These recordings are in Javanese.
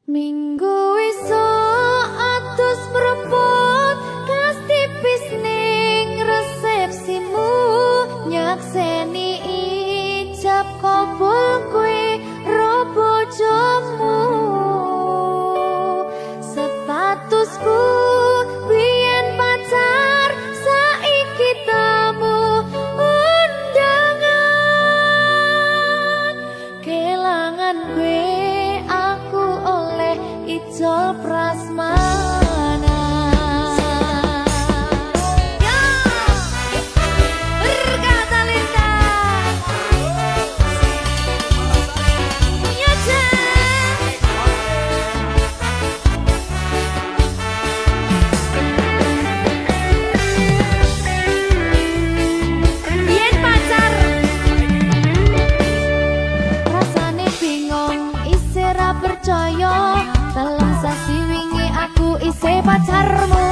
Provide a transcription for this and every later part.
Minggu esuk atus mrepot kas tipis ning resepsimu nyakseni ijab kabul kowe ro bojomu statusku biyen pacar saiki tamu undangan kelangan kowe aku oleh ijol prasmanan. Ya, berkata Linda. Ya, biyen pacar rasane bingung isih ra percaya dalam sasi wingi aku isih pacarmu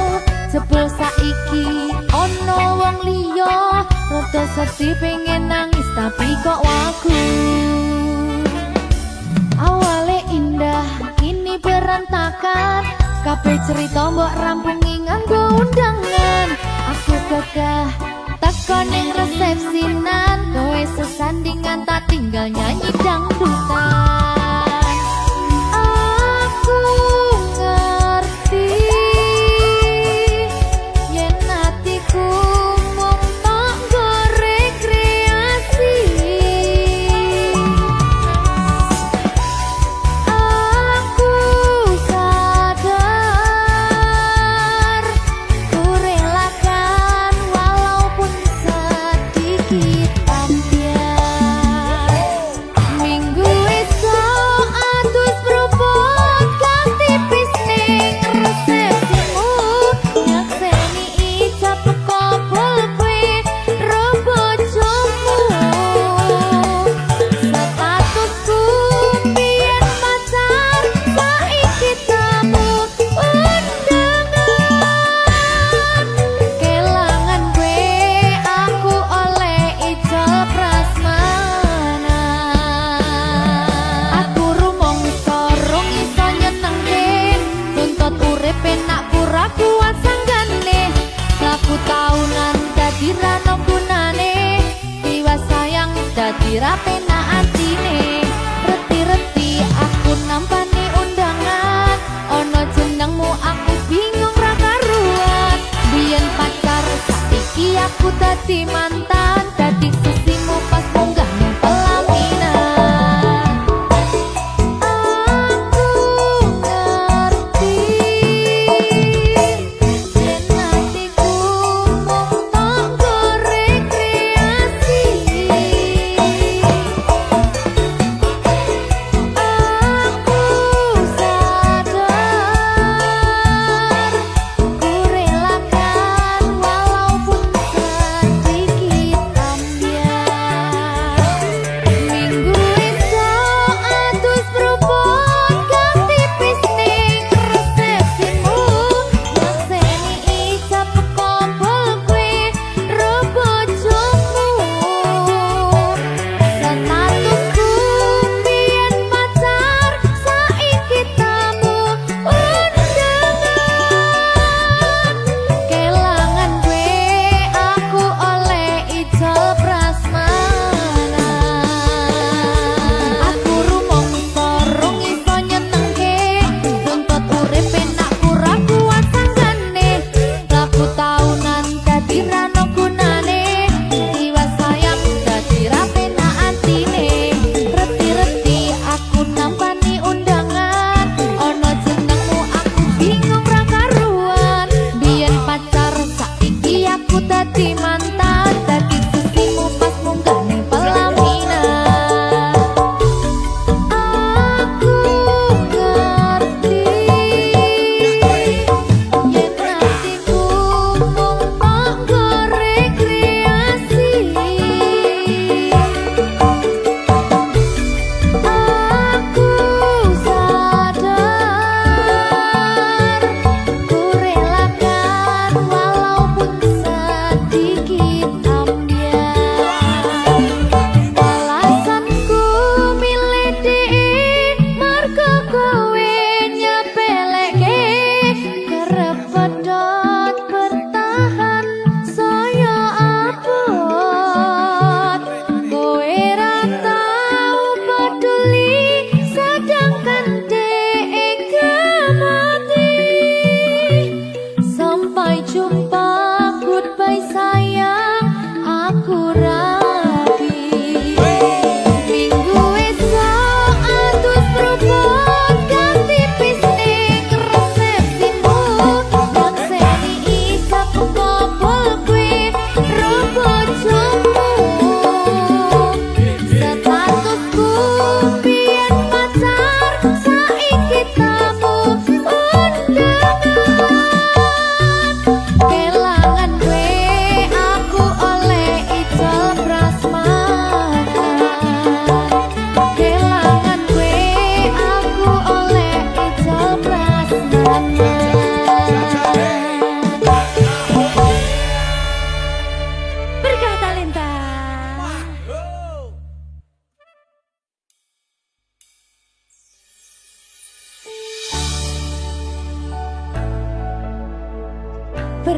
jebul saiki ono wong liya rada sedih pengen nangis tapi kok wagu awale indah kini berantakan kabeh cerita mbok rampungi nganggo undangan aku gagah teko ning resepsinan kowe sesandingan tak tinggal nyanyi dangdutan aku ngerti yen atiku mung tanggo rekreasi aku sadar ku relakan walaupun sedikit ambiar minggu esok atus propot kas tipis ning resepsimu nyakseni ijab kabul kowe ro bojomu statusku biyen pacar saiki tamu undangan kelangan kowe aku oleh ijol prasmanan aku rumangsa rong iso nyenengke tuntut urip enak pura kuat sanggane laku taunan dadi ra ono gunane tiwas sayang dadi ra penak atine reti-reti aku nampani undangan ono jenengmu aku bingung ra karuan biyen pacar saiki aku dadi mantan dadi sisimu pas munggah ning pelaminan aku ngerti yen atiku mung tanggo rekreasi aku sadar ku relakan walaupun sedikit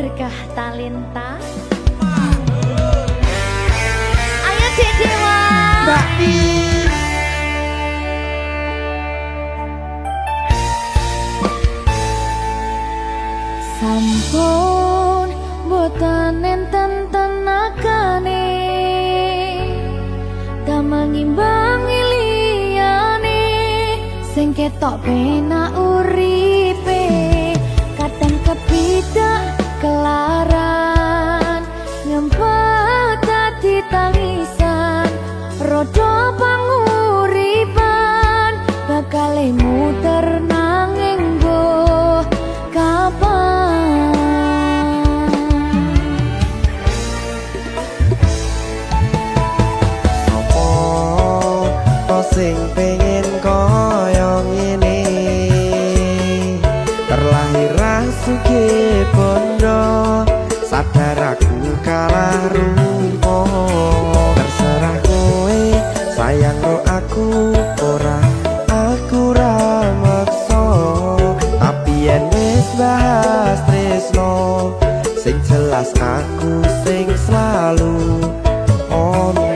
Berkah Talenta. Ayo Dek Dewa. Mbak Di. Sampun boten enten tenagane damel ngimbangi liyane sing ketok penak uripe kadang kepidak kelaran ngempet dadi tangisan rodo panguripan bakal muter nanging mbuh kapan. Sing pengen koyo ngene terlahir rasuke bondo sadar aku kalah rumpo terserah kowe sayang no aku ora aku ra maksa tapi yen wis bahas tresno sing jelas aku sing selalu ono.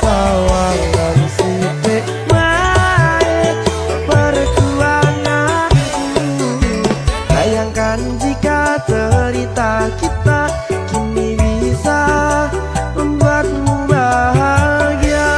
Sawangan sithik wae perjuanganku bayangkan jika cerita kita kini bisa membuatmu bahagia.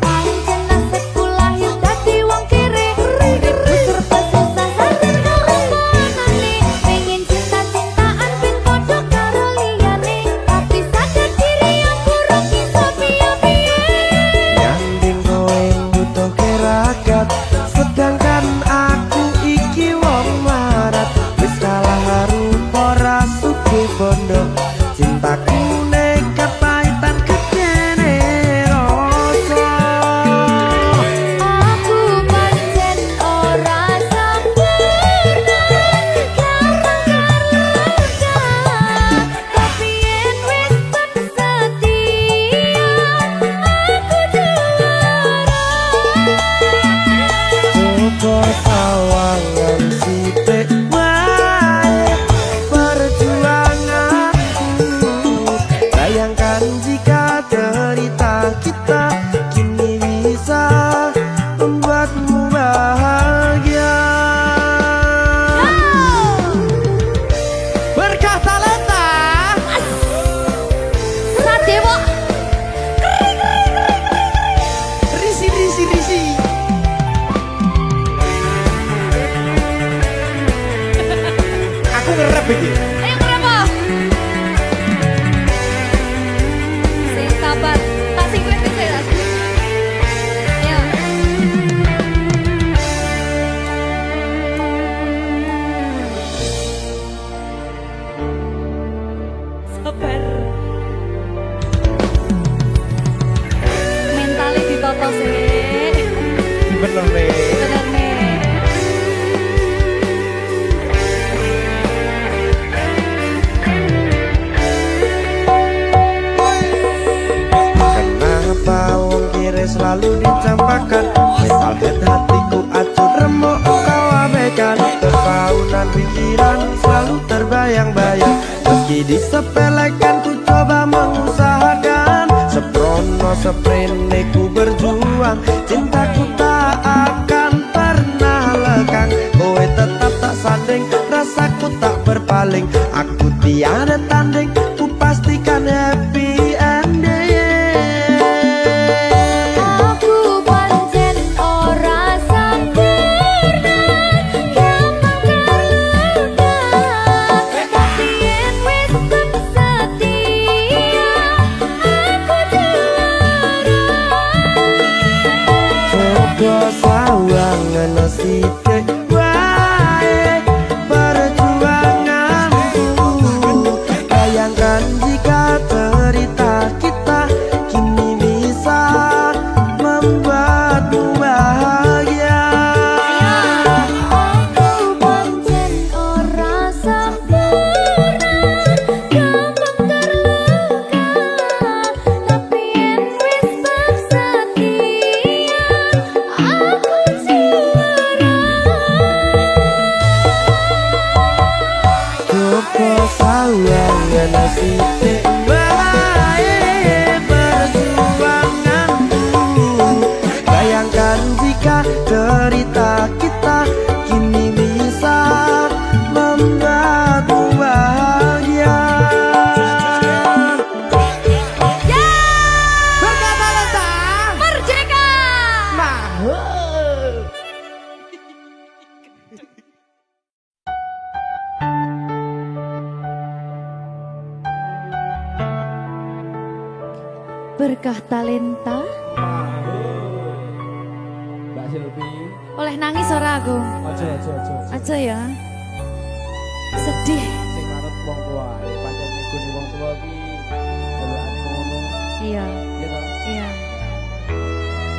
Pancen nasibku lahir dadi wong kere uripku serba susah sampeyan keomponane pengen cinta-cintaan pin padha karo liyane tapi sadar diri aku ora bisa piye-piye. Nyanding kowe butuh keragat sedangkan aku iki wong marat wis kalah rupa rasuke bondo cintaku nekat pahitan kekene rasa. Aku pancen ora sempurna gampang tapi yen wis setia aku juara. Coba sawangan sithik wae perjuanganku bayangkan jika cerita kita kini bisa membuatmu bahagia. Berkah Talenta Sadewa risi risi risi. Aku ngerep iki. ayo kenapa? Sing sabar, tak sing kowe bisa ya. Ya. Sabar. Mentale ditoto sih. Bener nih. Bener nih. Kenapa wong kiri selalu dicampakkan metalhead hatiku acur remuk kau abaikan ketaunan pikiran selalu terbayang-bayang meski disepelekan ku coba mengusahakan seprono seprene ku berjuang cintaku tak akan pernah lekang kowe tetap tak sanding rasaku tak berpaling aku tiada tanding ku pastikan happy ending. Aku pancen ora sempurna gampang terluka tapi yen wis setia aku juara. Coba sawangan sithik wae perjuanganku bayangkan Berkah talenta. Mbak Silvi. Oleh nangis ora aku? Aja. Aja ya. Sedih. Sing manut wong tua, pancen ngikuni wong tua iki delokane ngono. Iya. Iya toh? Iya.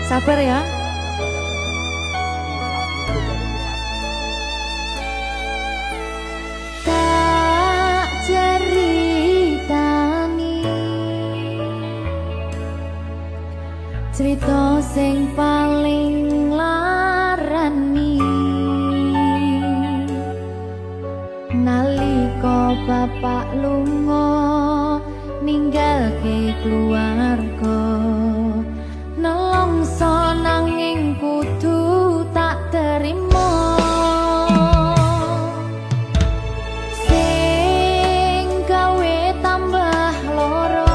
Sabar ya. Tak ceritani cerita sing paling larani nalika bapak lunga ninggalke keluarga nelongso nanging kudu tak terima sing gawe tambah loro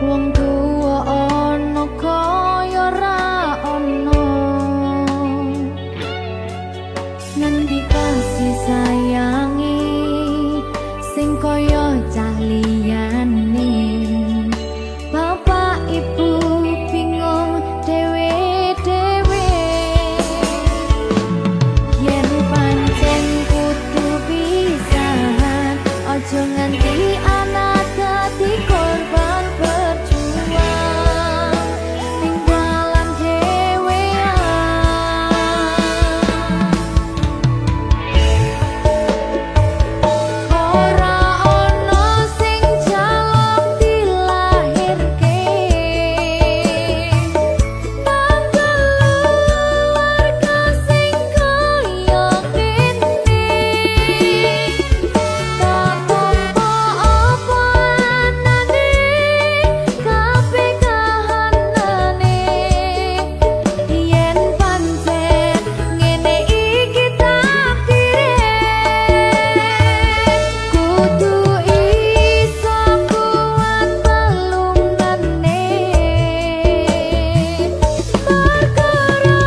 wong tuwa ana kaya ra ana ngendi kasih sayangi sing kaya cah liyane bapak ibu bingung dewe-dewe yen pancen kudu pisahan aja nganti anak dadi korban berjuang ning dalan dhewean ora ana sing jaluk dilahirke nang keluarga sing kaya kene tak tampa apa anane kabeh kahanane yen pancen ngene iki takdire kudu iso kuat pelungane perkara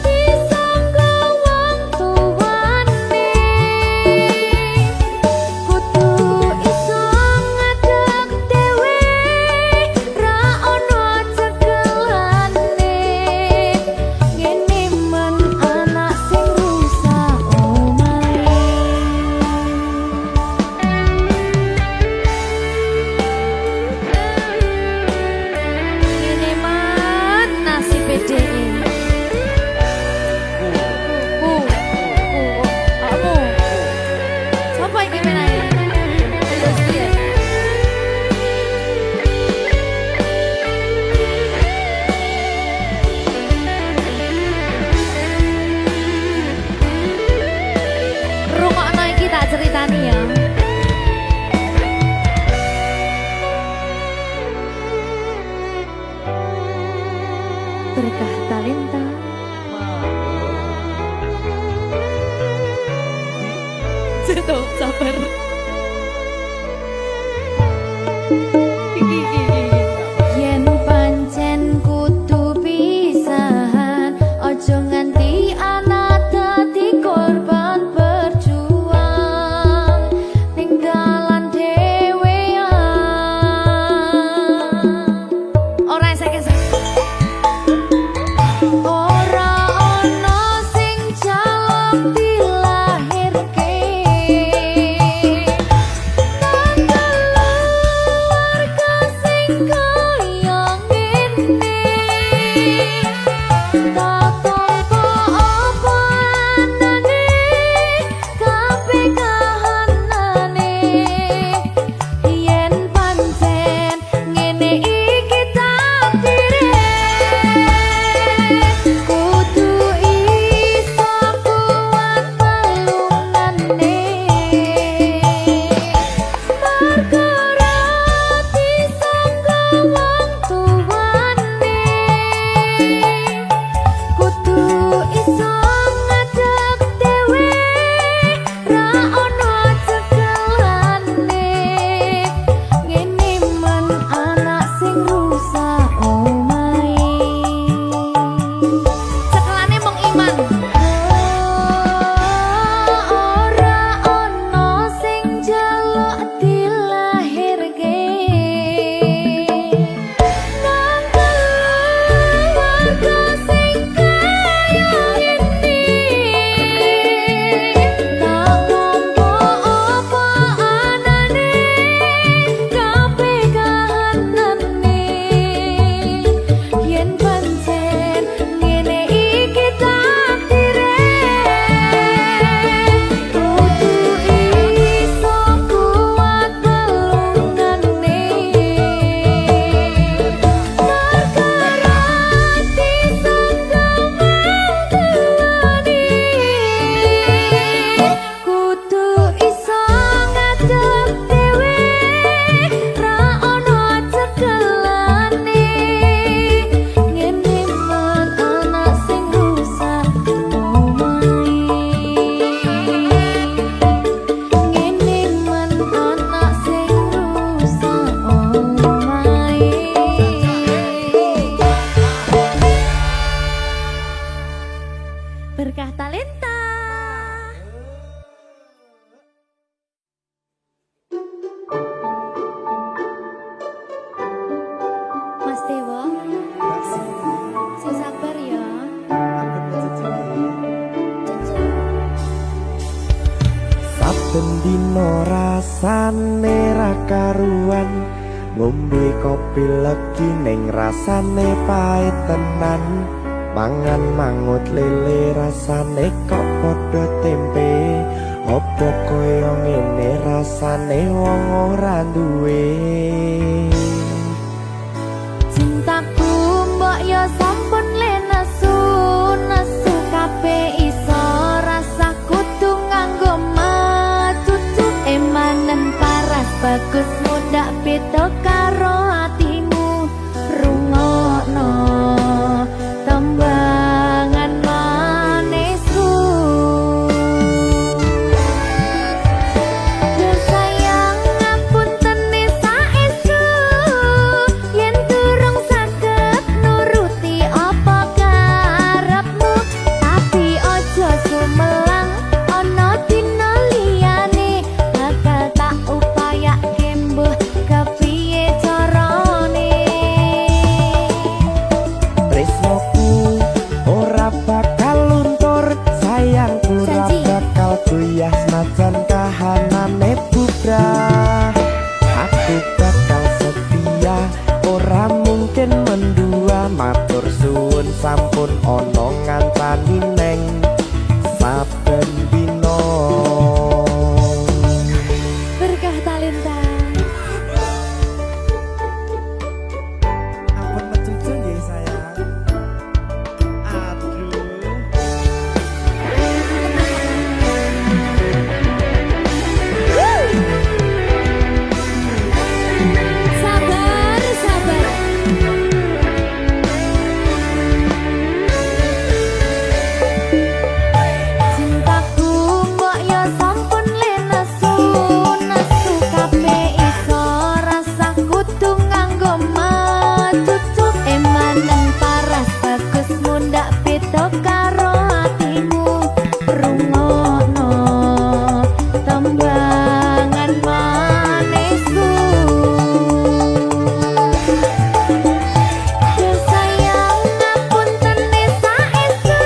disangka wong tuwane kudu iso ngadeg dhewe ra ono cekelane ngene men anak sing rusak omahe ngene men nasibe dhewe kamu siapa iki menae terus piye rungokno iki tak ceritani ya berkah talenta Ceto, sabar. Yen pancen kudu pisahan, ojo nganti anak dadi korban berjuang ning dalan dhewean. Ora esek-esek. Ora ana sing jaluk dilahirke nang keluarga rasane ra karuan ngombe kopi legi ning rasane pahit tenan mangan mangut lele rasane kok padha tempe opo koyo ngene rasane wong ora duwe Cintaku mbok yo sampun le nesu nesu kabeh iso rasa kudu nganggo macucu emanen paras bagus muda beda karo atimu rungokno tembangan manisku yo sayang ngapunten saestu yen durung saged nuruti apa karepmu tapi aja sumelang ana dina liyane bakal tak upayake mbuh kepiye carane tresnoku ora bakal luntur sayangku ora Janji. bakal goyah senajan kahanane bubrah aku bakal setia ora mungkin mendua matur suwun sampun ana ngancani neng saben dina berkah talenta ampun mecucu nggih sayang aduh sabar sabar cintaku mbok yo sampun le nesu nesu kabeh iso rasa kudu nganggo macucu emanen paras bagus mundak beda karo atimu rungokno tembangan manisku yo sayang ngapunten saestu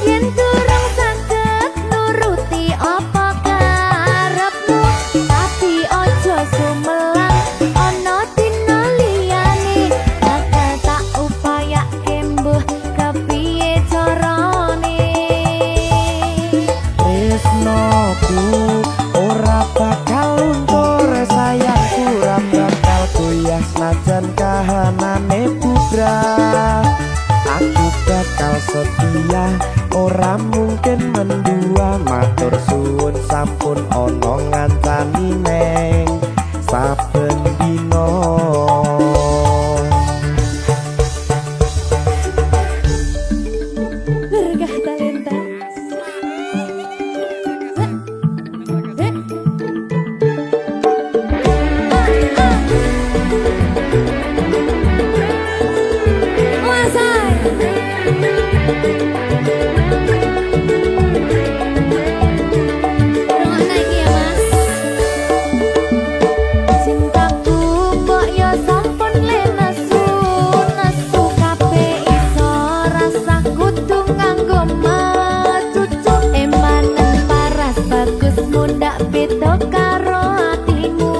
yen durung saged nuruti apa karepmu tapi aja sumelang ana dina liyane bakal tak upayake mbuh kepiye carane tresnoku ora bakal luntur sayangku ora bakal goyah senajan kahanane bubrah aku bakal setia ora mungkin mendua matur suwun sampun ana ngancani neng saben dina berkah talenta cintaku mbok yo sampun le nesu nesu kabeh iso rasa kudu nganggo macucu emanen paras bagus mundak beda karo atimu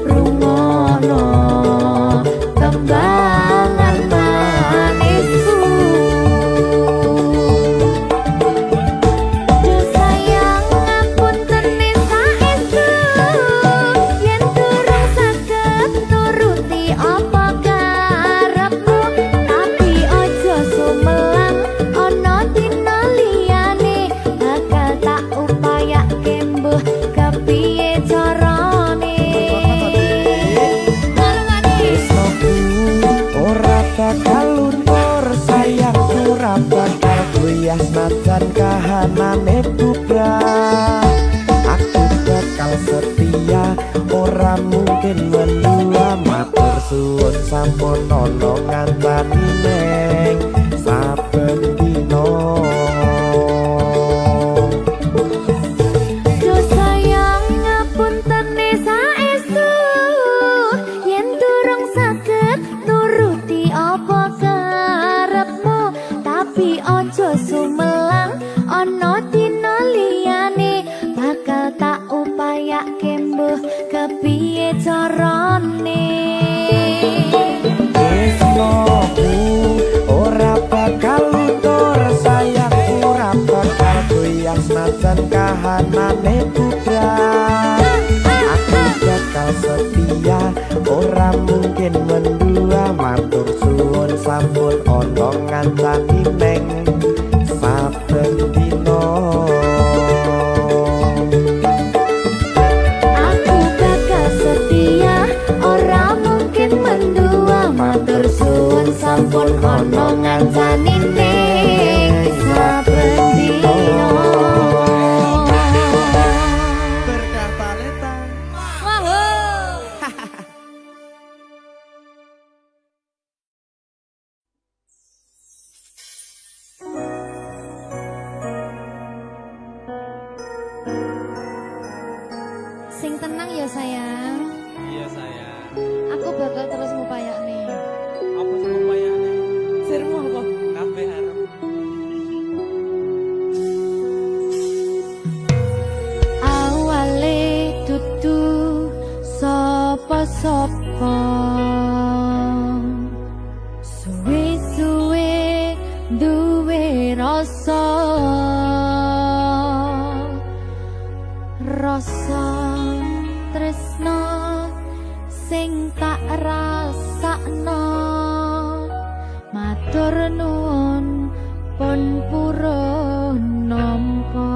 rungokno tembangan manisku yo sayang ngapunten saestu yen durung saged nuruti apa karepmu tapi aja sumelang ana dina liyane bakal tak upayake mbuh kepiye carane ngarungane tresnoku ora bakal luntur sayangku ora bakal goyah senajan kahanane bubrah aku bakal setia ora mungkin mendua matur suwun sampun ana ngancani neng saben dina yo sayang ngapunten saestu yen durung saged nuruti apa karepmu tapi aja sumelang ana dina liyane bakal tak upayake najan kahanane bubrah. Aku bakal setia ora mungkin mendua, matur suwun sampun ana ngancani neng saben dina. Aku bakal setia ora mungkin mendua, matur suwun sampun ana ngancani ning saben dina. Berkah talenta. Sing tenang ya sayang, Iya sayang. aku bakal terus ngupayakne. Apa sih upayane? Sirmu apa? Kabeh arep. Awale dudu sapa-sapa, suwe-suwe duwe rasa tresno sing tak rasakno. Matur nuwun pun purun nampa.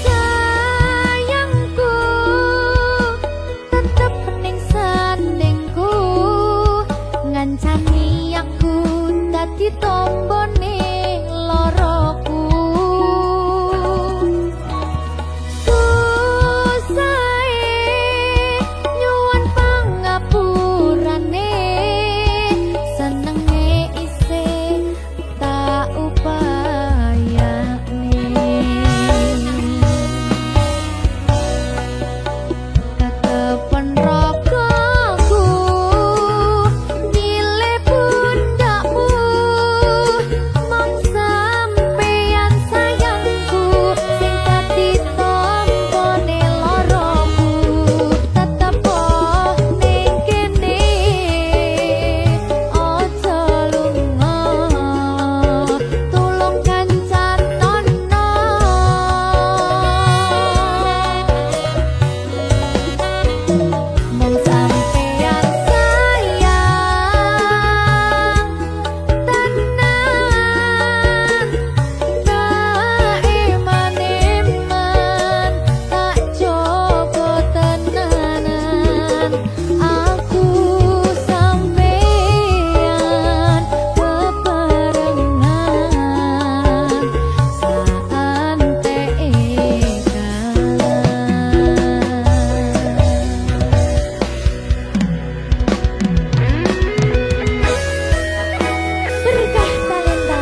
Sayangku tetep ning sandingku, ngancani aku dadi tombone loroku. Susahe nyuwun pangapurane, senenge isih tak upayane. Tetepen ragaku milih pundakmu, mong sampeyan sayangku sing dadi tombone loroku. Tetep ning kene aja lunga, tulung kancanono. Mong sampeyan sayang tenan, tak iman-iman, tak coba tenanan. Aku sampeyan bebarengan Berkah talenta.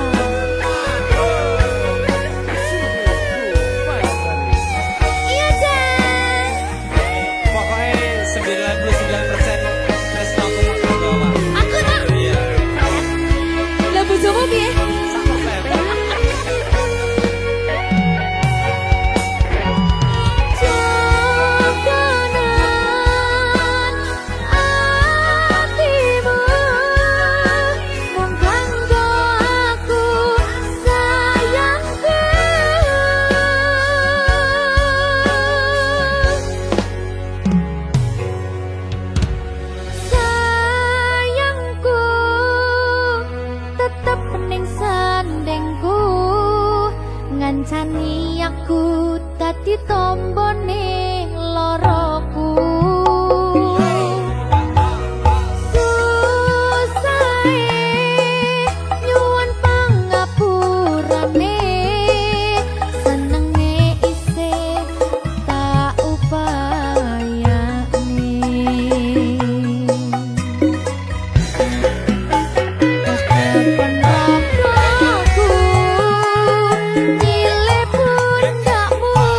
Iya Jan. Pokoknya 99% Tresno aku mau bawa. Aku tak. Iya. Lah bojomu piye? 100%. Jogonan atimu mung kanggo aku sayangku. Sayangku tetep ning sandingku, ngancani aku dadi tombone loroku. Susahe nyuwun pangapurane, senenge isih tak upayane. Tetepen ragaku milih pundakmu,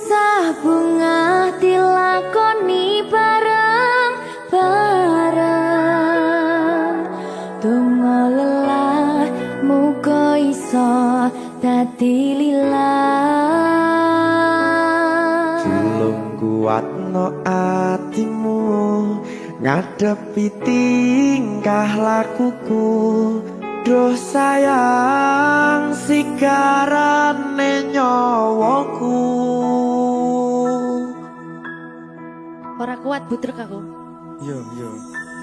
Susah bunga dilakoni bareng-bareng. Donga lelah muga iso dadi lillah. Julung kuatno atimu ngadepi tingkah lakuku. Duh sayang sigarane nyawaku. Ora kuat butrek aku. Yo.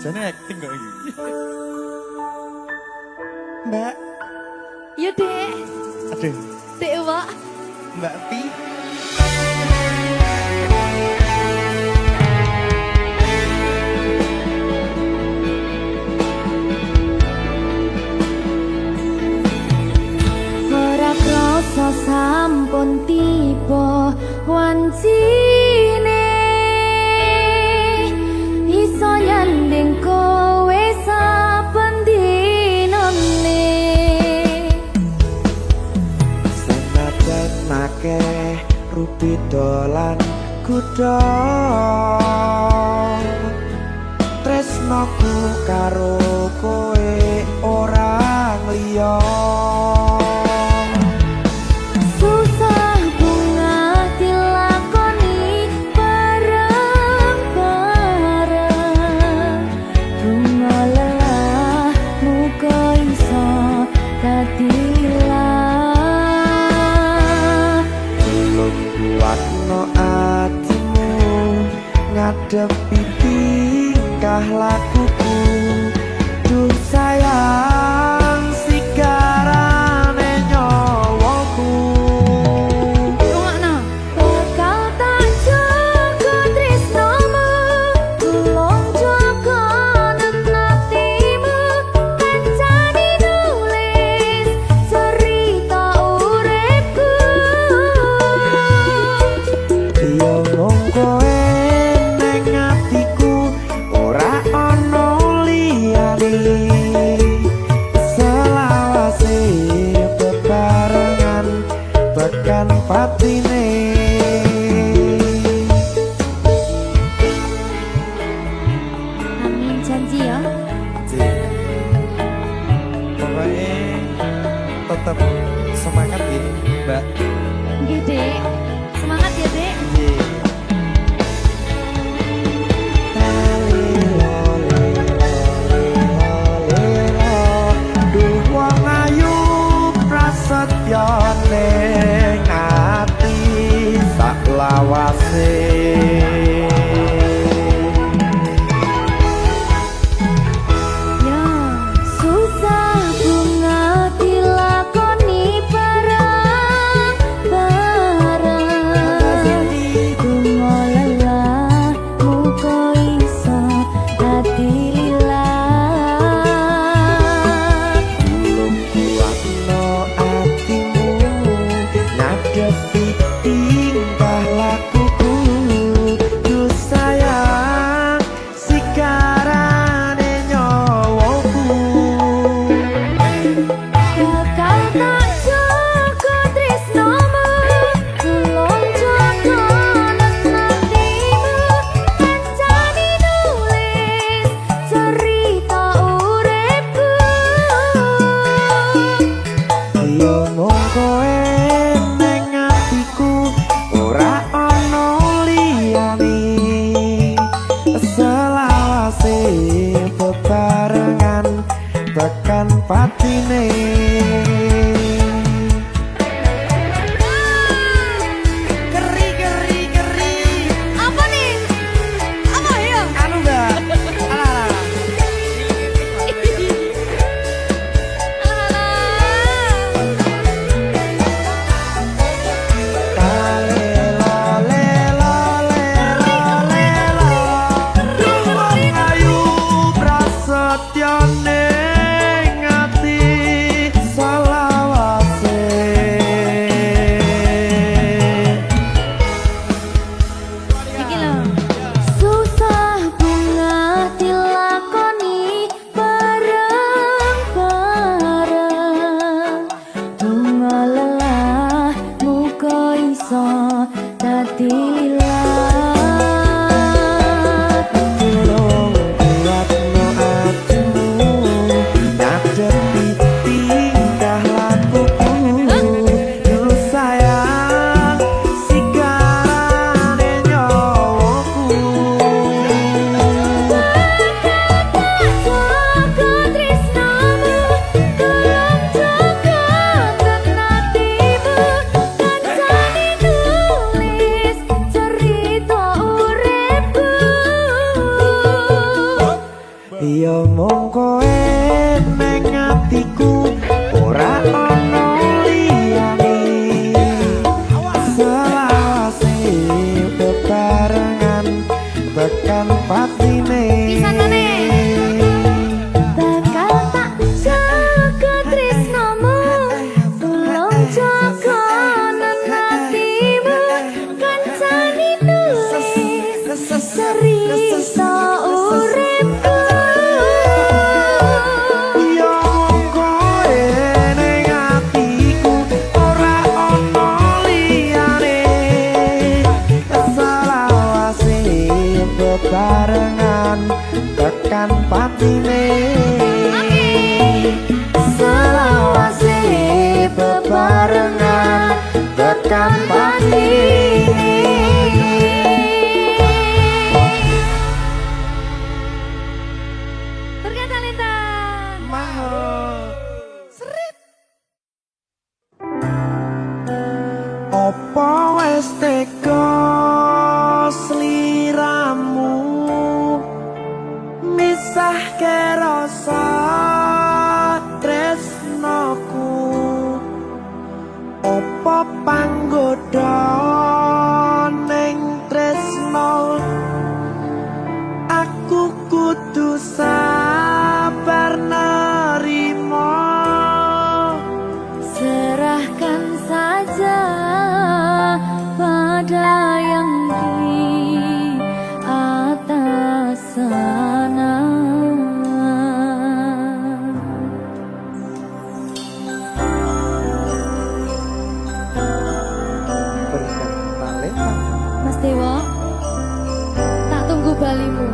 Jane acting kok iki. Mbak, Yo Dek, aduh, Dek Wak. Mbak Pi. Ora krasa sampun tiba wancine iso nyanding kowe saben dinane. Senajan akeh rupi dolan kuda, tresnoku karo kowe orang liya. Susah bunga dilakoni bareng-bareng. Bunga lelah muga iso dadi lillah. Belum kuatno atimu ngadepi tingkah lakuku. Duh sayang sigarane nyawaku. Rungokno. Bakal tak jaga tresnomu, tulung jaga nenatimu. Kancane nulis cerita uripku. Yo mung kowe neng atiku, ora ono liyane. Selawase bebarengan tekan patine. Amin janji ya. Pokoknya tetap semangat ya, Mbak. Nggih, Dek. Semangat ya, Dek. Duh wong ayu prasetyo ning ati. patine selawase bebarengan tekan patine. Berkat Talenta. Mahal Srit. Opo wis teko sliramu misah ke rasa tresnoku. Opo panggoda ning tresno aku kudu sabar nerimo. Serahkan saja pada yang di atas sana. Berkat talenta Mas Dewo, tak tunggu balimu.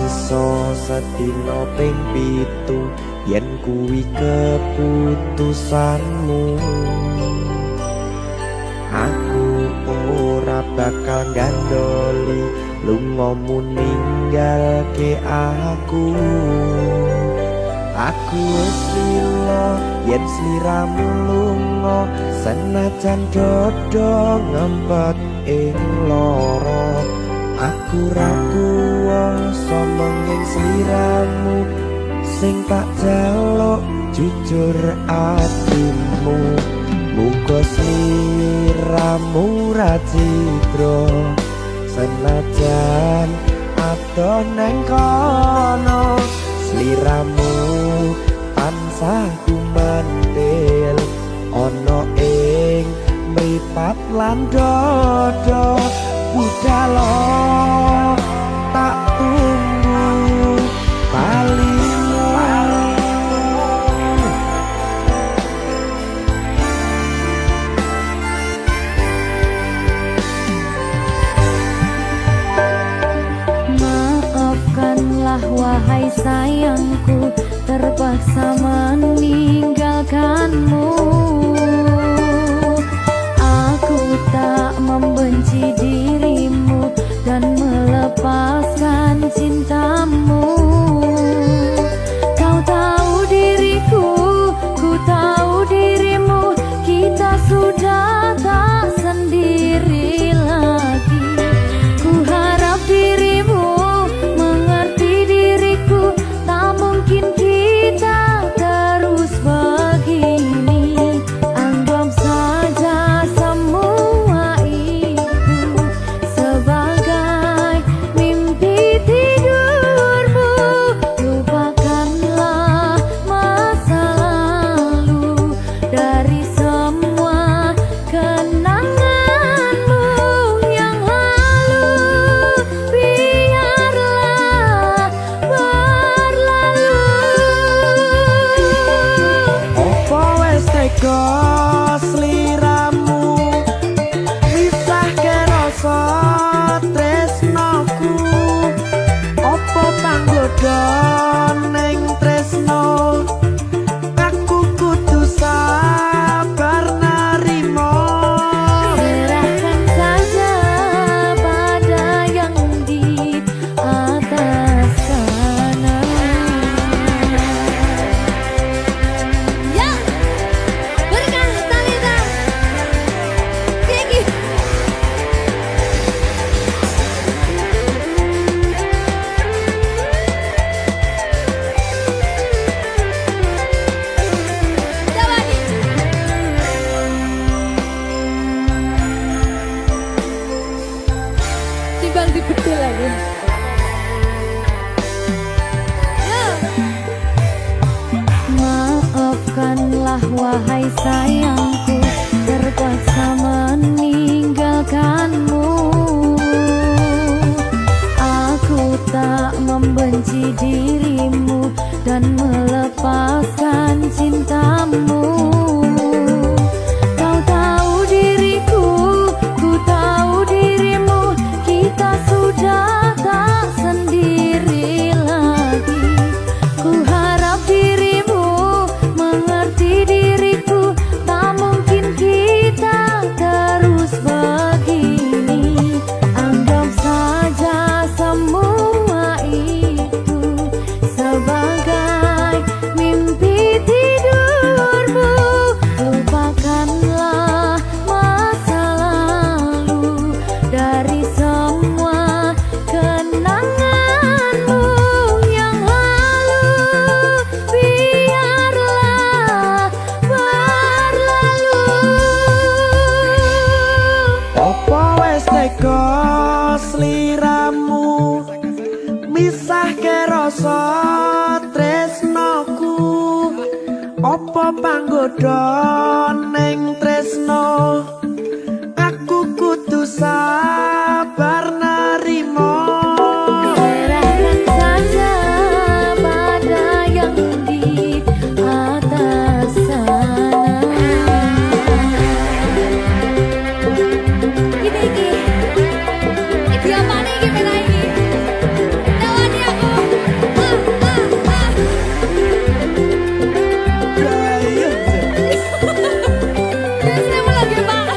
Iso sedina ping 7 yen kuwi keputusanmu. Aku ora bakal gandoli lungamu ninggalke aku. Aku wis lilo yen sliramu lunga senajan dodo ngempet ing loro. Aku ra kuwasa menging sliramu sing tak jaluk jujur atimu. Muga sliramu ra cidra senajan adoh neng kono. Sliramu tansah kumandel ana ing mripat lan dodo. Budalo tak tunggu balimu. Maafkanlah wahai sayangku, terpaksa meninggalkanmu. Aku tak membenci dirimu dan melepaskan cintamu. Kau tahu diriku, ku tahu dirimu, kita sudah tak sendiri lagi. Ku harap dirimu mengerti diriku, tak mungkin kita terus begini. Anggap saja semua itu sebagai mimpi tidurmu. Lupakanlah masa lalu dari semua kenanganmu yang lalu. Biarlah berlalu. Opo wis teko sliramu misah ke rasa tresnoku. Opo panggoda ning tresno aku kudu sabar nerimo. Serahkan saja pada yang di atas sana. Ya, berkah Talenta. Tinggi. Jawadi. Timbang di betul lagi. Maafkanlah wahai sayangku, terpaksa meninggalkanmu. Aku tak membenci dirimu dan melepas wis tega sliramu misahke rasa tresnoku apa panggoda ning tresno aku kudu sabar narimo serahkan saja pada yang di atas sana. Iki apa nih iki beda iki? Tawani aku. Biasanya mau lagi Pak.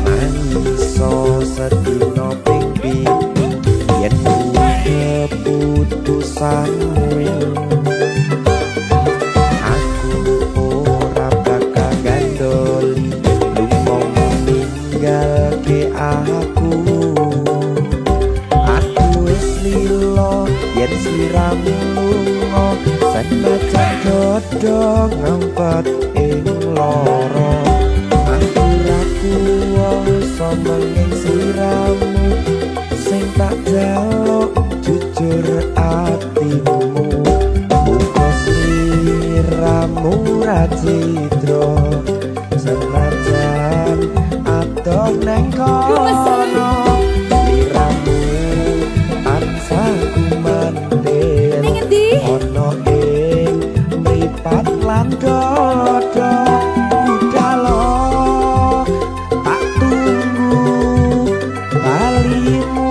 Manso sedina ping pitu yen keputusanmu aku ora bakal gandoli lunga ninggalke aku wis lilo yen sliramu lunga senajan dodo ngempet ing loro aku ra kuwasa menging sliramu sing tak jaluk jujur atimu muga sliramu ra cidra senajan adoh neng kono sliramu tansah kumandel Ning endi? ono ing mripat lan dodo budalo tak tunggu balimu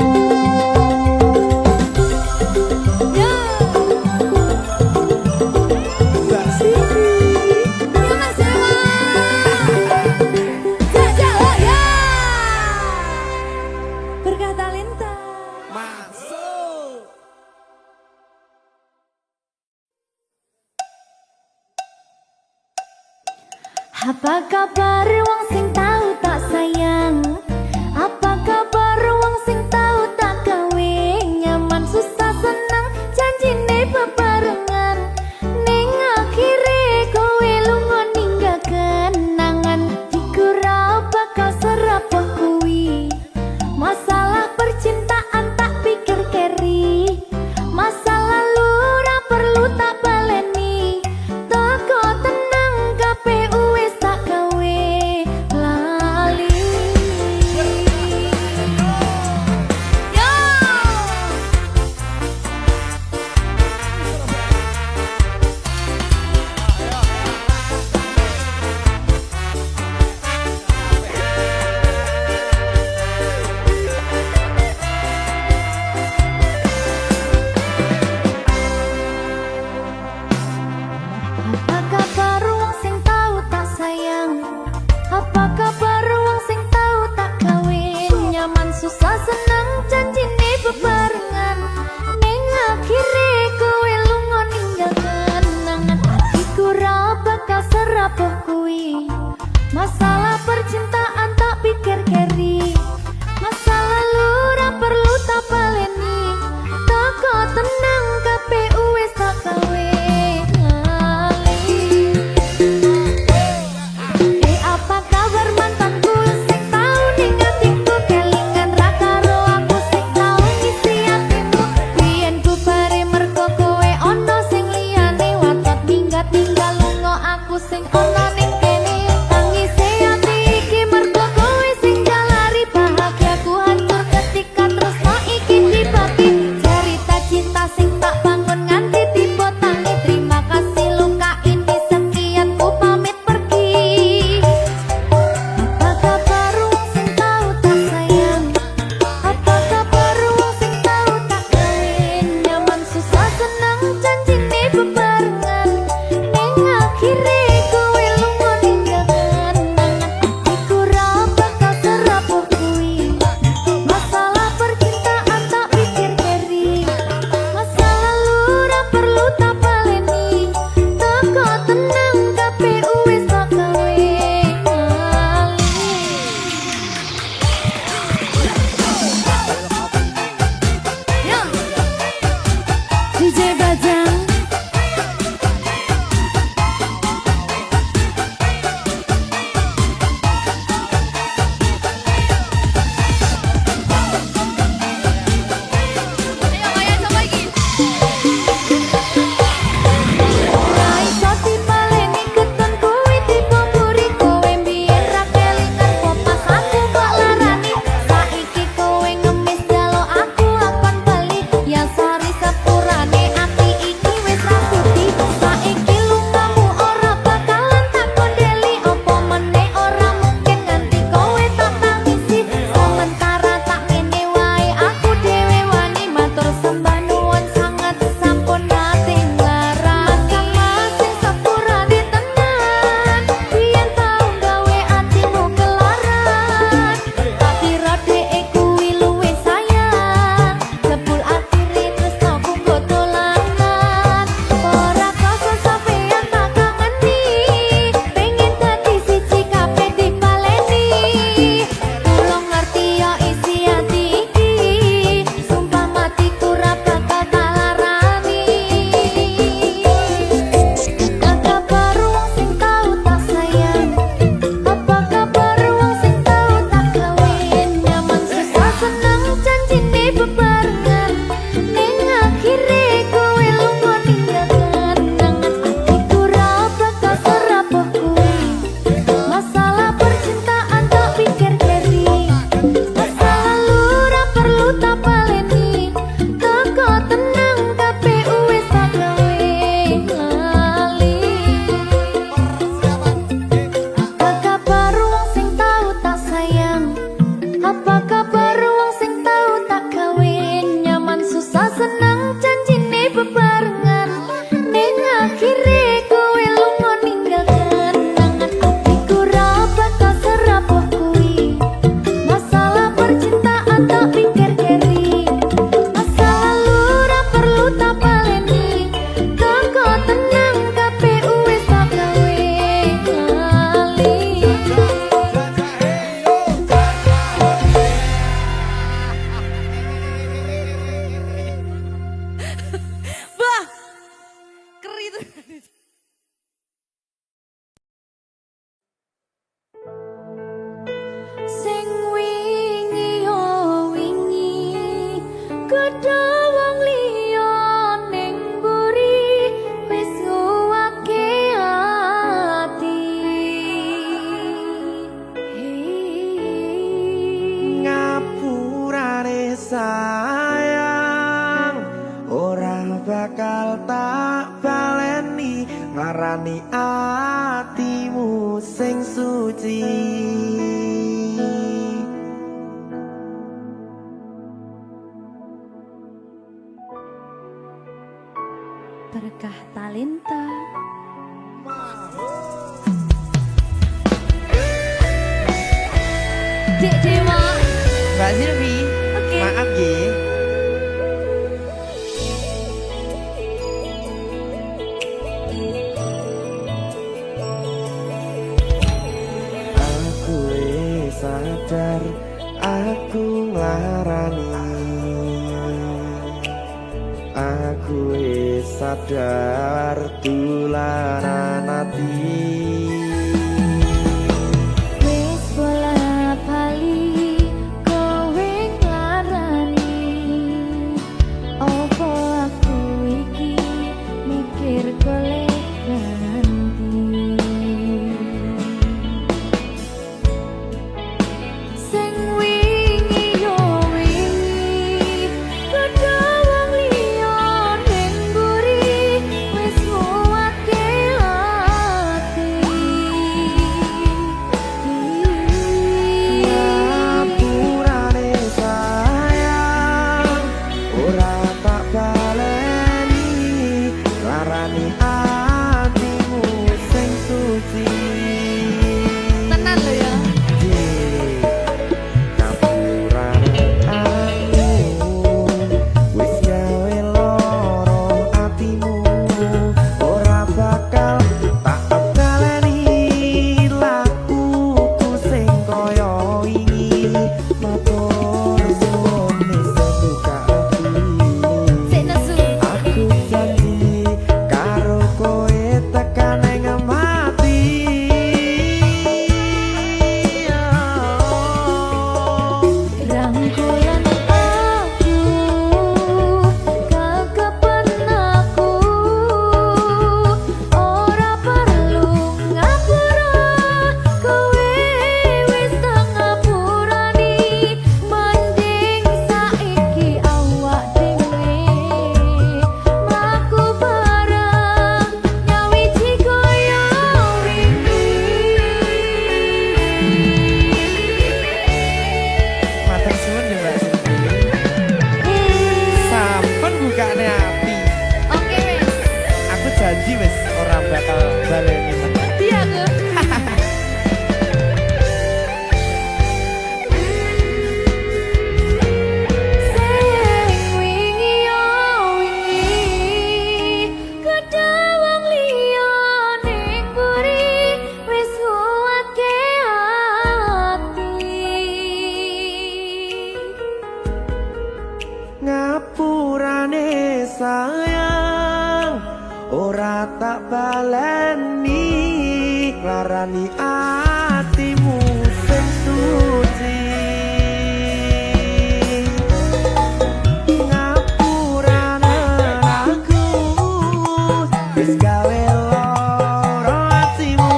Ya. Mbak Siti Ya Mas Jawa. Jawa ya. Berkah talenta. masuk. Apa kabar wong sing tahu tak sayang? Apa kabar wong sing tahu tak gawe nyaman susah senang janjine bebarengan ning akhire kowe lunga ninggal kenangan dikira bakal serapuh kuwi masalah percintaan tak pikir keri masa lalu ora perlu tak baleni toko tenang KPU wis tak gawe lali. Yo. Apa kabar wong sing tahu tak sayang? Apa kabar wong sing tahu tak kawin nyaman susah senang janjine bebarengan ning akhire kowe lunga ninggal kenangan hatiku ra bakal serapuh kuwi masalah percintaan tak pikir keri masa lalu ra perlu tak baleni toko tenang KPU wis tak gawe lali. Apa kabar mantanku sing tau ning atiku kelingan ra karo aku Kedha wong liya ning mburi wis nguwake ati. Ngapurane sayang ora bakal tak baleni ngarani atimu sing suci. Berkah talenta. Dek Dewa. Mbak Silvi, Oke. maaf nggih. Aku wis sadar aku nglarani. Aku wis sadar tulanan ati. Wis bola bali kowe nglarani. Opo aku iki mikir golek ganti. Sing wingi yo wingi kedha wong liya ning mburi wis nguwake ati. Ngapurane sayang ora tak baleni larani atimu sing suci. Tenan lho ya. Ngapurane aku wis gawe loro atimu ora bakal tak baleni lakuku sing kaya wingi matur suwun wis buka ati. Sik nesu. Aku janji karo kowe tekan ing mati. Rangkulan aku kakapan aku ora perlu ngapura kowe wis tak ngapurani mending saiki awak dhewe mlaku bareng nyawiji kaya Matur suwun ya Mbak Silvi. Sampun bukane ati. Oke wis. Aku janji wis ora bakal baleni meneh. Iya aku. Sing wingi yo wingi kedha wong liya ning mburi wis nguwake ati. Ngapurane sayang ora tak baleni larani atimu sing suci. Ngapurane aku wis gawe loro atimu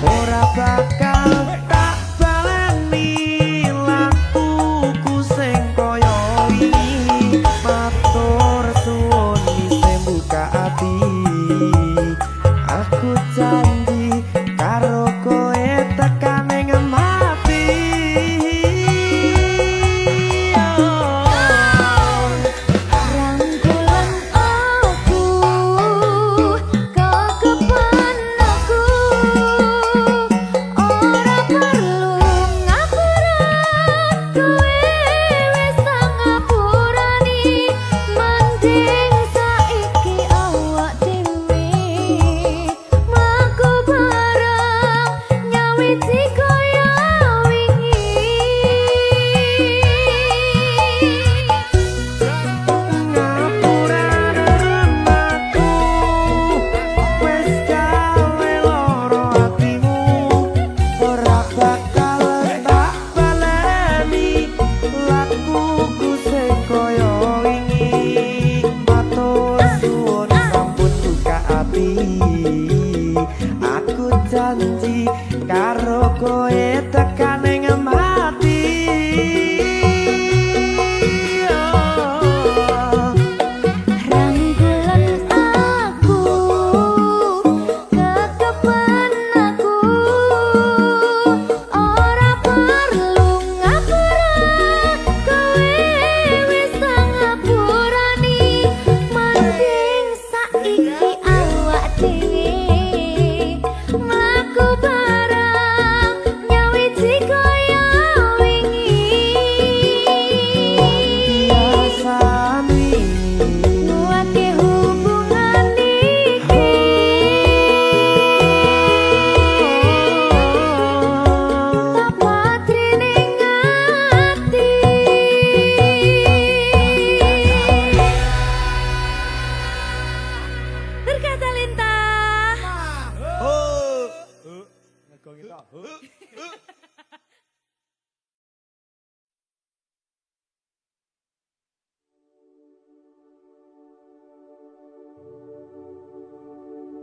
ora bakal tak baleni lakuku sing kaya wingi matur suwun wis buka ati. Aku janji karo kowe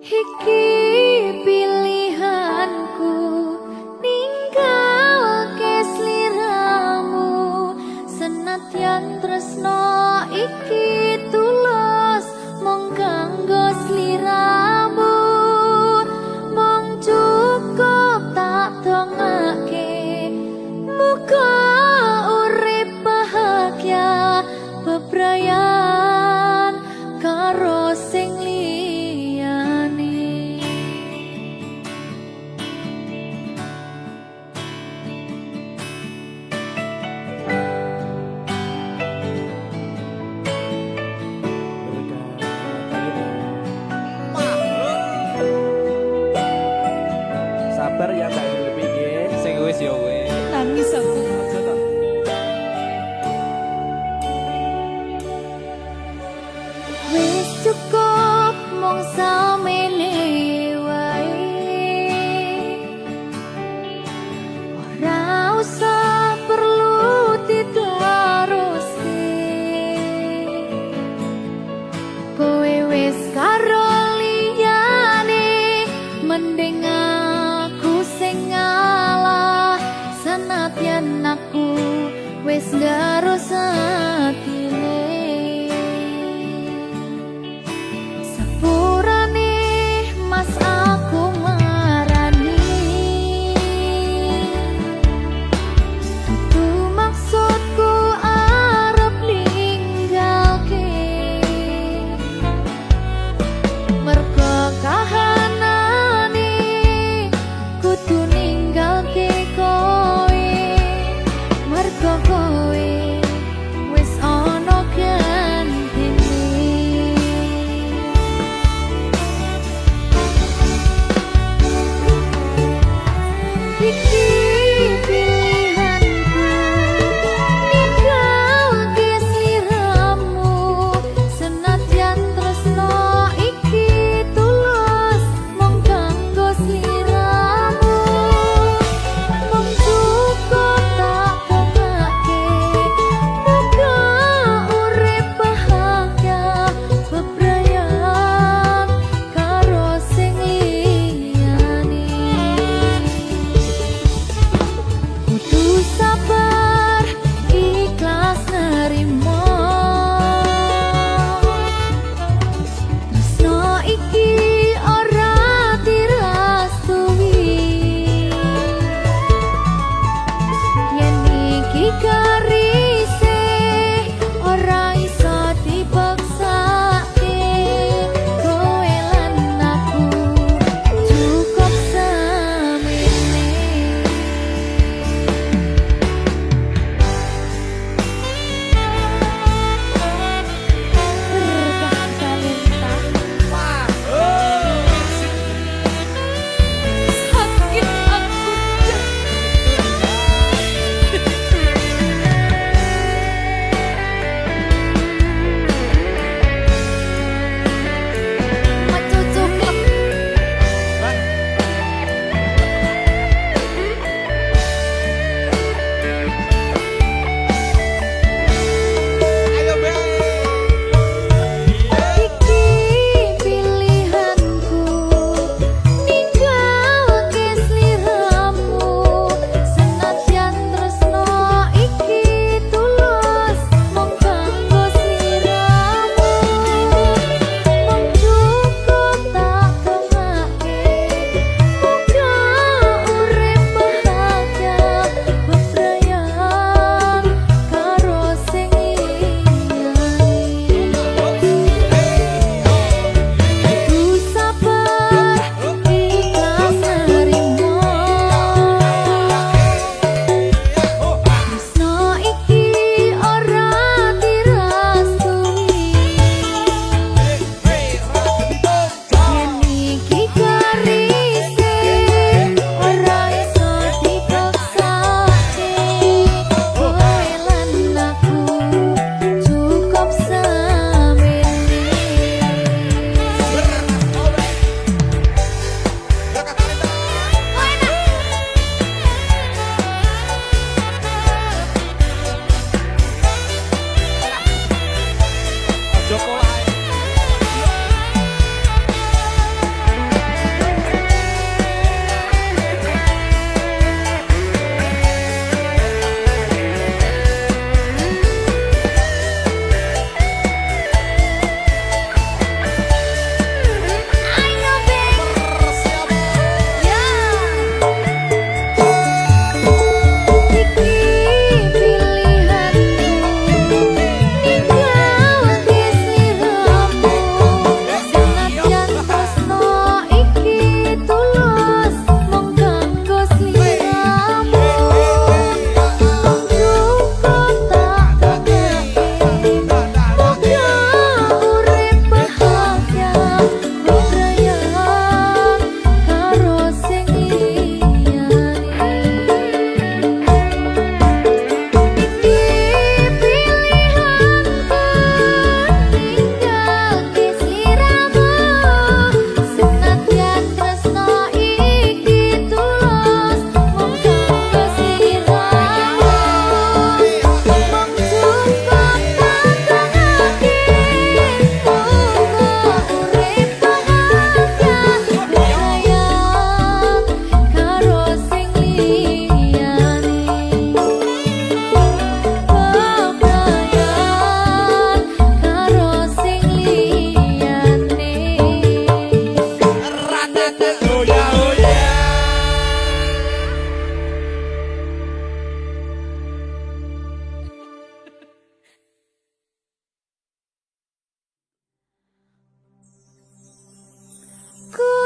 Iki pilihanku ninggalke sliramu senadyan tresno iki tulus mung kanggo sliramu mung cukup tak dongake muga urip bahagia bebrayan karo sing liyane.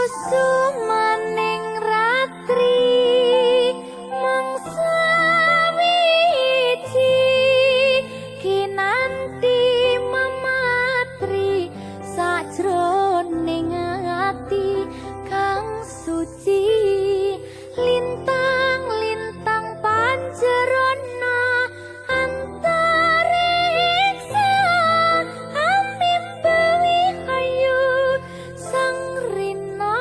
sumaning ratri mangsa wiji kinanti mematri sajroning ati kang suci lintang-lintang panjerona antariksa amimbawi hayu sang rina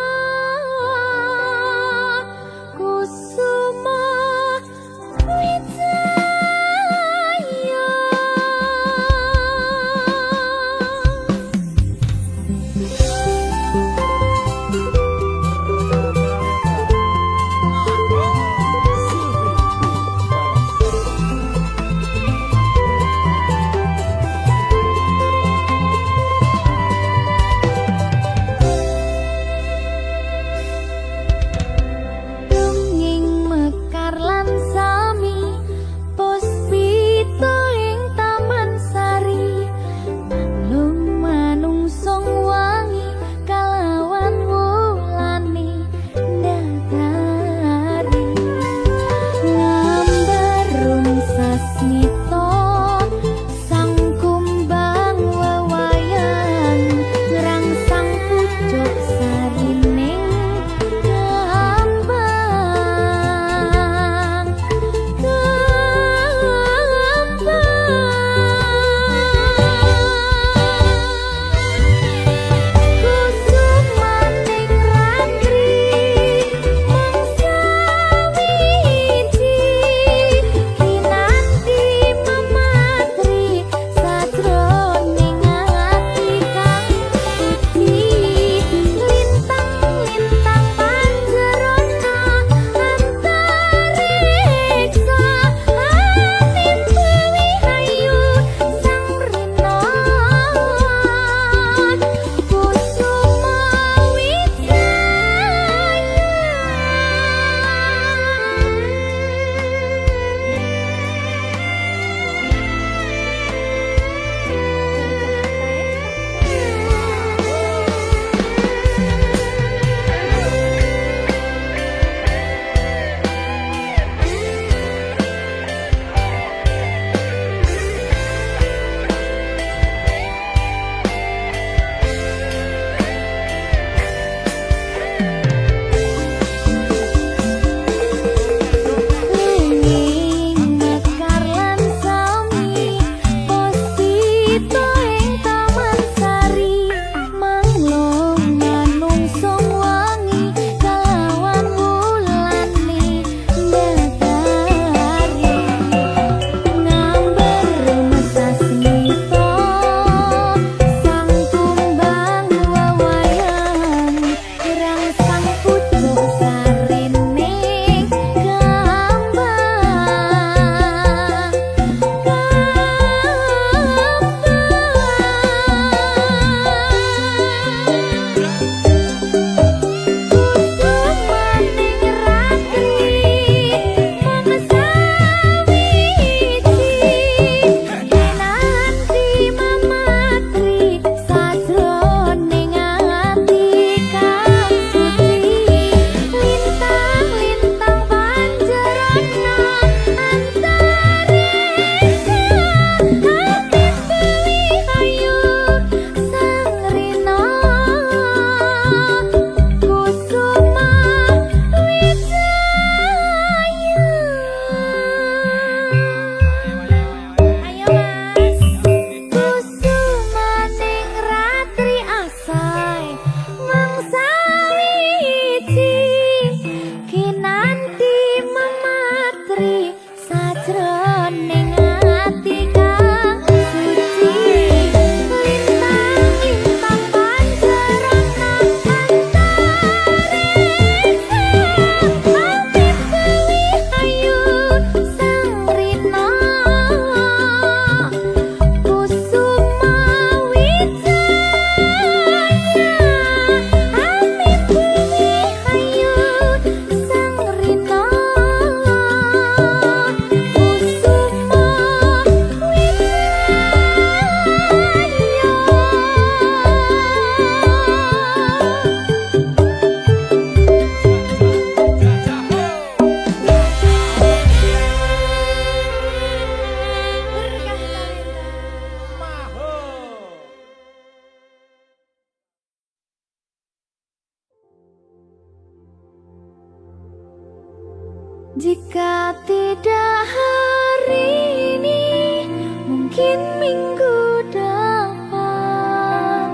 Jika tidak hari ini, mungkin minggu depan.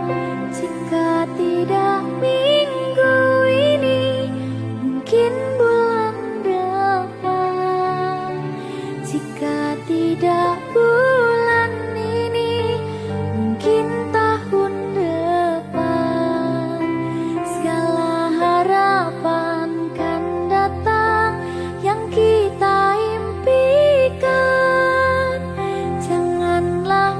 Jika tidak minggu ini, mungkin bulan depan. Jika tidak bulan ini, mungkin tahun depan. Segala harapan kan datang yang kita impikan. Janganlah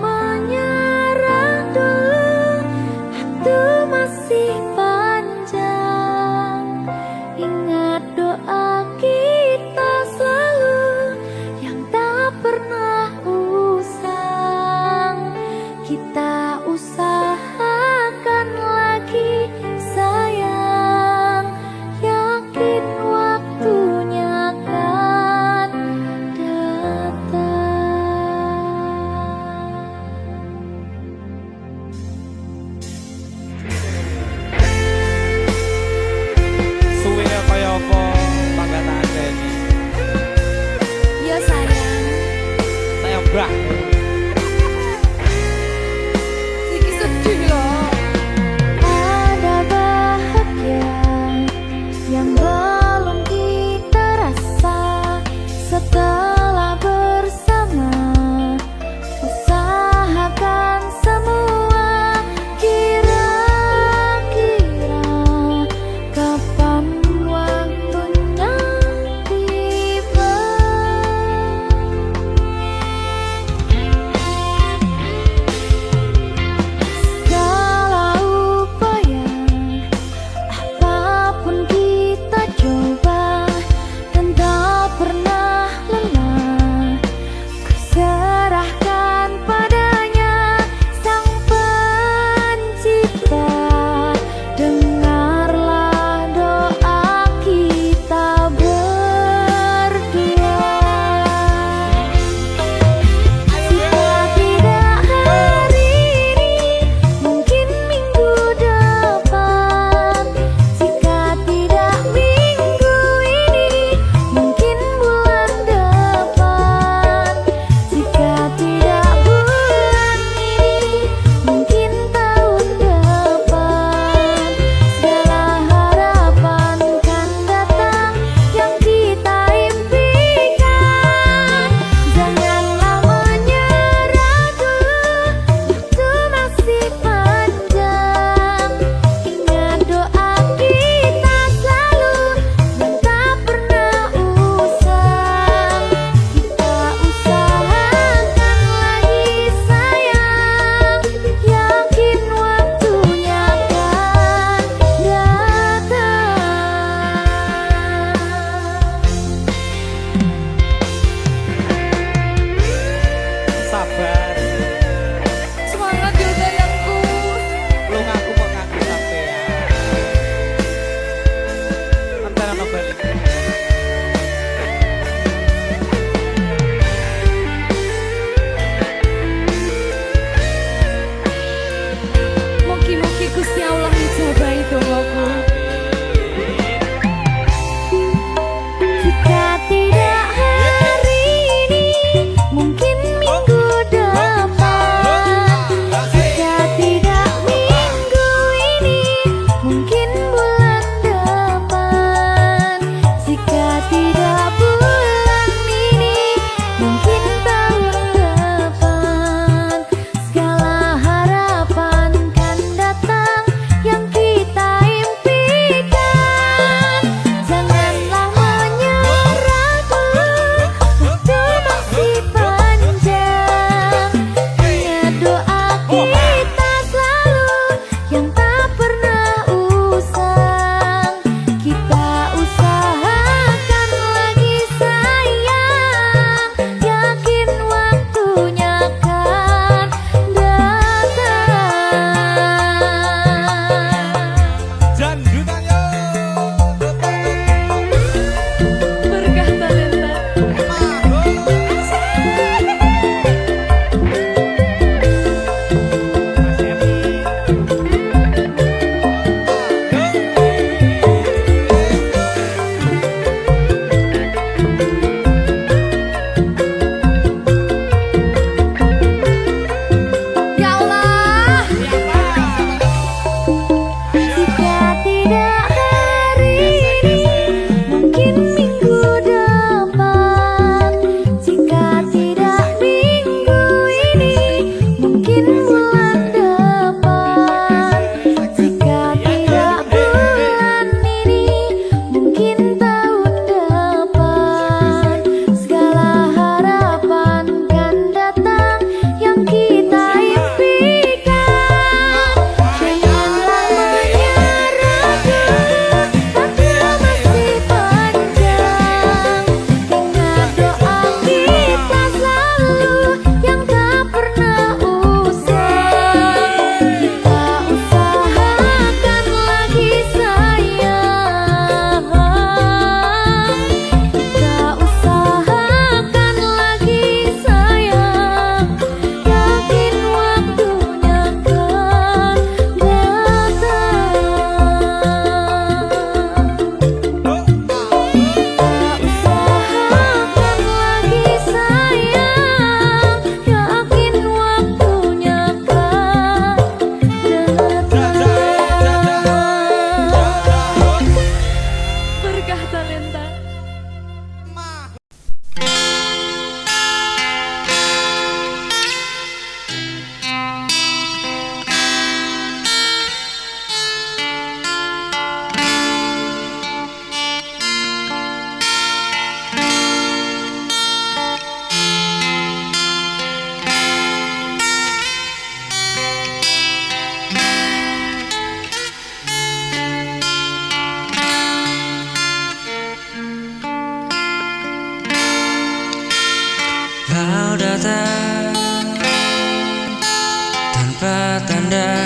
Tanpa tanda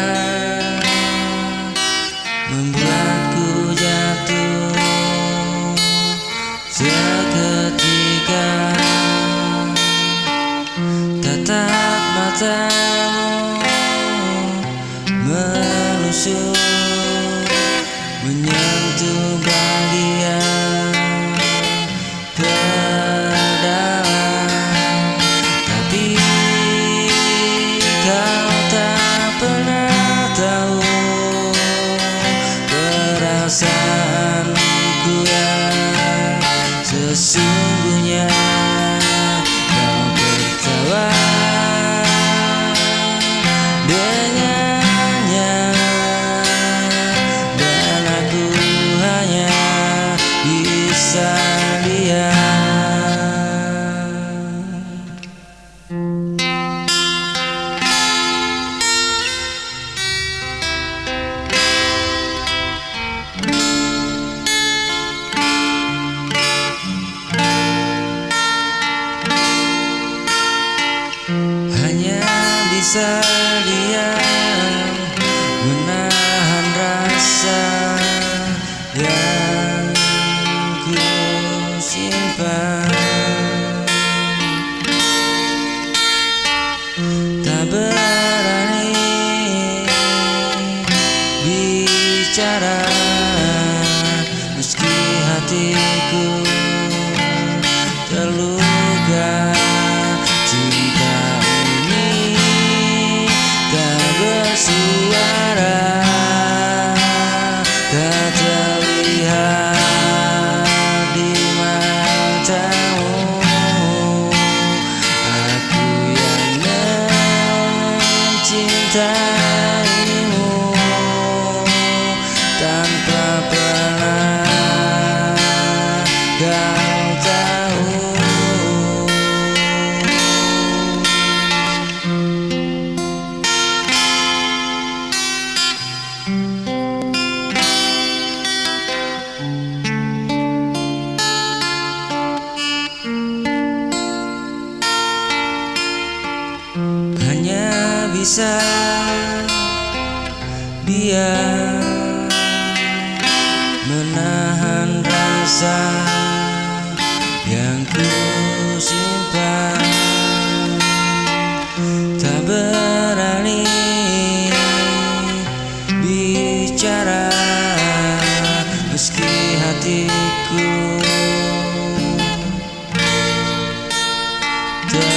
membuatku jatuh seketika. Tatap matamu menusuk, menyentuh bagian terdalam. Tapi kau tak pernah tahu perasaanku yang sesungguhnya. Kau tertawa dengannya, dan aku hanya bisa lihat. Hanya bisa diam, menahan rasa yang ku simpan. Tak berani bicara meski hatiku terluka. Cinta ini tak bersuara, tak terlihat di matamu. Aku yang mencintaimu tanpa pernah kau tahu. Hanya bisa diam, menahan rasa yang ku simpan. Tak berani bicara meski hatiku terluka.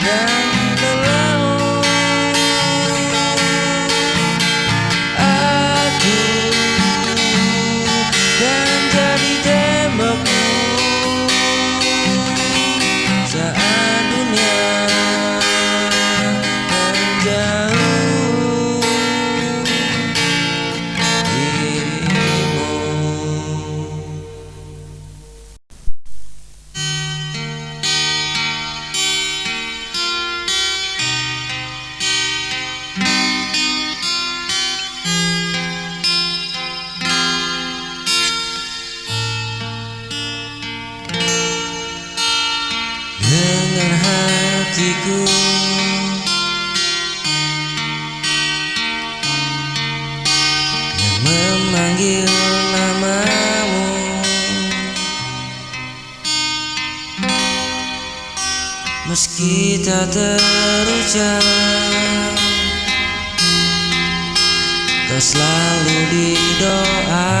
dan melaut. Aku kan jadi tembokmu saat dunia menjauh dirimu. Dengan hatiku yang memanggil namamu, meski tak terucap, kau selalu di doa.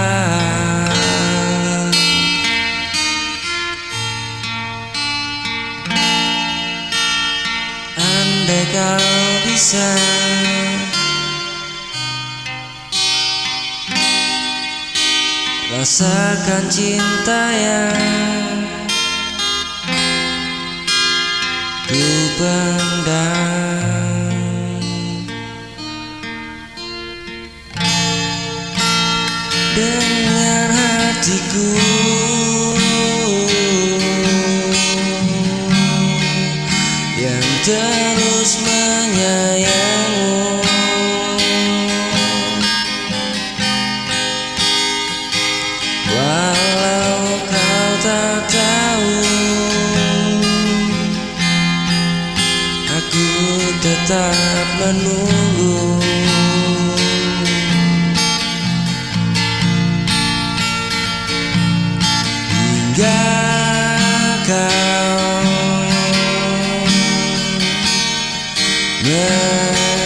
Andai kau bisa rasakan cinta yang ku pendam, dengar hatiku yang terus menyayangmu. Walau kau tak tahu, aku tetap menunggu. Hingga kau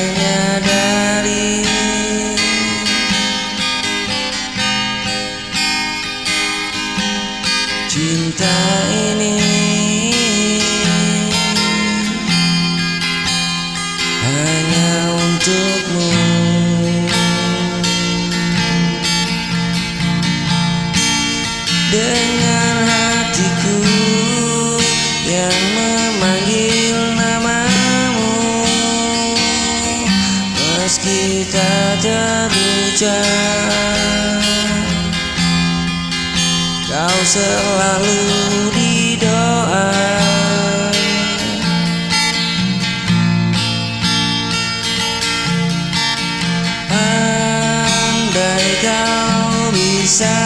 menyadari cinta ini hanya untukmu. Dengar hatiku yang memanggil namamu, meski tak terucap, kau selalu di doa. Andai kau bisa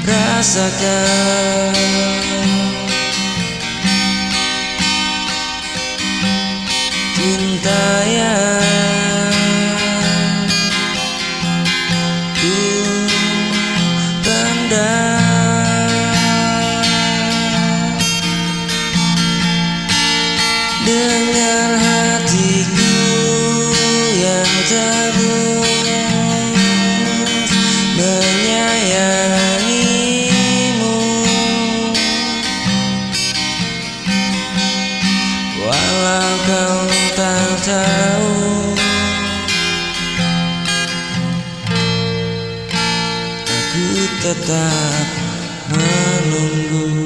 rasakan cinta yang ku pendam, dengar hatiku yang terus menyayangimu. Walau kau tak tahu, aku tetap menunggu.